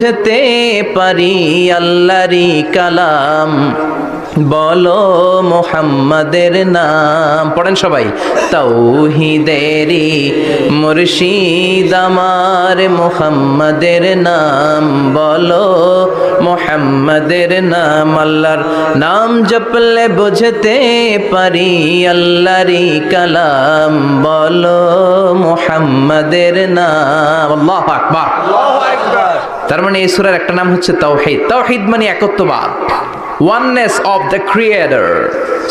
বুঝতে পারি আল্লাহরই কালাম, বলো মুহাম্মাদের নাম। পড়েন সবাই। তাওহীদেরই মুর্শিদ আমার মুহাম্মাদের নাম, বলো মুহাম্মাদের নাম। আল্লাহর নাম জপলে বুঝতে পারি আল্লাহরই কালাম, বলো মুহাম্মাদের নাম। আল্লাহু আকবার, আল্লাহু আকবার। তার মানে এই সূরার একটা নাম হচ্ছে তাওহীদ। তাওহীদ মানে একত্ববাদ, ওয়াননেস অফ দ্য ক্রিয়েটর।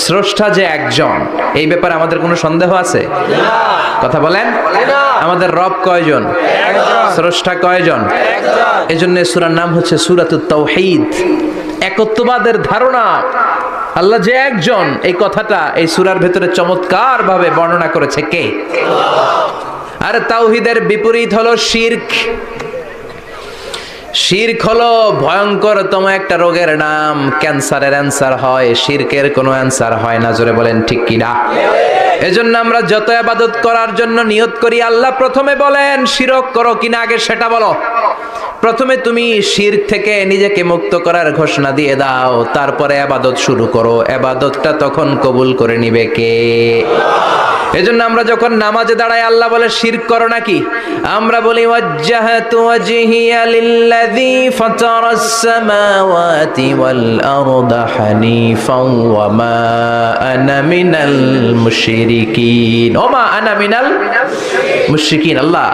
স্রষ্টা যে একজন, এই ব্যাপারে আমাদের কোনো সন্দেহ আছে? কথা বলেন। আমাদের রব কয়জন? স্রষ্টা কয়জন? এজন্য সূরার নাম হচ্ছে সূরাতুত তাওহীদ। একত্ববাদের ধারণা, আল্লাহ যে একজন, এই কথাটা এই সূরার ভেতরে চমৎকার ভাবে বর্ণনা করেছে কে? আর তাওহীদের বিপরীত হলো শিরক। শিরক হলো ভয়ঙ্করতম একটা রোগের নাম। ক্যান্সারের অ্যান্সার হয়, শিরকের কোনো অ্যান্সার হয় না। জোরে বলেন ঠিক কি না? এজন্য আমরা যত ইবাদত করার জন্য নিয়ত করি, আল্লাহ প্রথমে বলেন শিরক করো কিনা আগে সেটা বলো। প্রথমে তুমি শিরক থেকে নিজেকে মুক্ত করার ঘোষণা দিয়ে দাও, তারপরে ইবাদত শুরু করো। ইবাদতটা তখন কবুল করে নিবে কে? এজন্য আমরা যখন নামাজে দাঁড়াই আল্লাহ বলে শিরক করো নাকি? আমরা বলি ওয়াজ্জাহাতু ওয়াজহিয়া লিল্লাযী ফাতারাস সামাওয়াতি ওয়াল আরদা হানিফাও ওয়া মা আনা মিনাল মুশরিকিন। ওমা আনা মিনাল মুশরিকিন। আল্লাহ,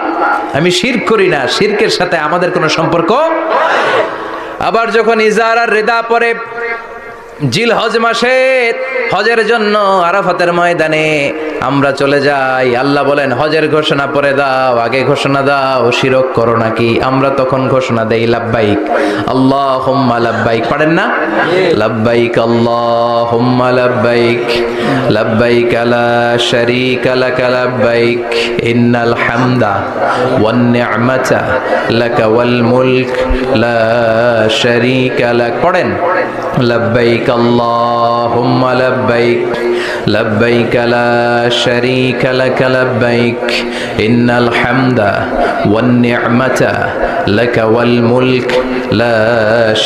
আমি শিরক করি না, শিরকের সাথে আমাদের কোনো সম্পর্ক। আবার যখন ইজার আর রিদা পরে জিল হজ মাসে হজের জন্য আরাফাতের ময়দানে আমরা চলে যাই, আল্লাহ বলেন হজের ঘোষণা পরে দাও, আগে ঘোষণা দাও শিরক করো নাকি? আমরা তখন ঘোষণা দেই লাব্বাইক আল্লাহুম্মা লাব্বাইক। পারেন না? লাব্বাইক আল্লাহুম্মা লাব্বাইক, লাব্বাইক লা শারীকা লাক লাব্বাইক, ইন্নাল হামদা ওয়ান নি'মাতা লাকা ওয়াল মুলক লা শারীকা লাক। পড়েন লাব্বাইক আল্লাহুম্মা লাব্বাইক, লাব্বাইক লা শারীকা লাক লাব্বাইক, ইন্নাল হামদা ওয়ান নি'মাতা লাকা ওয়াল মুলক লা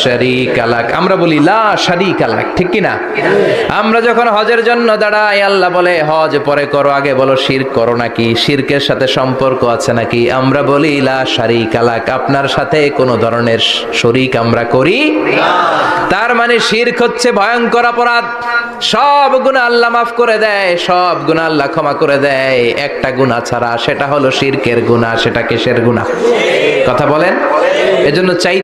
শারীকা লাক। আমরা বলি লা শারীকা লাক, ঠিক কি না? আমরা যখন হজের জন্য দাঁড়াই আল্লাহ বলে হজ পরে করো, আগে বলো শিরক করো নাকি? শিরকের সাথে সম্পর্ক আছে নাকি? আমরা বলি লা শারীকা লাক, আপনার সাথে কোনো ধরনের শরীক আমরা করি না। তার মানে শিরক হচ্ছে ভয়ঙ্কর অপরাধ। সব গুনাহ আল্লাহ মাফ করে দেয়, সব গুনাহ আল্লাহ ক্ষমা করে দেয়, একটা গুনাহ ছাড়া, সেটা হলো শিরকের গুনাহ। সেটা কিসের গুনাহ? কথা বলেন। এজন্য চাই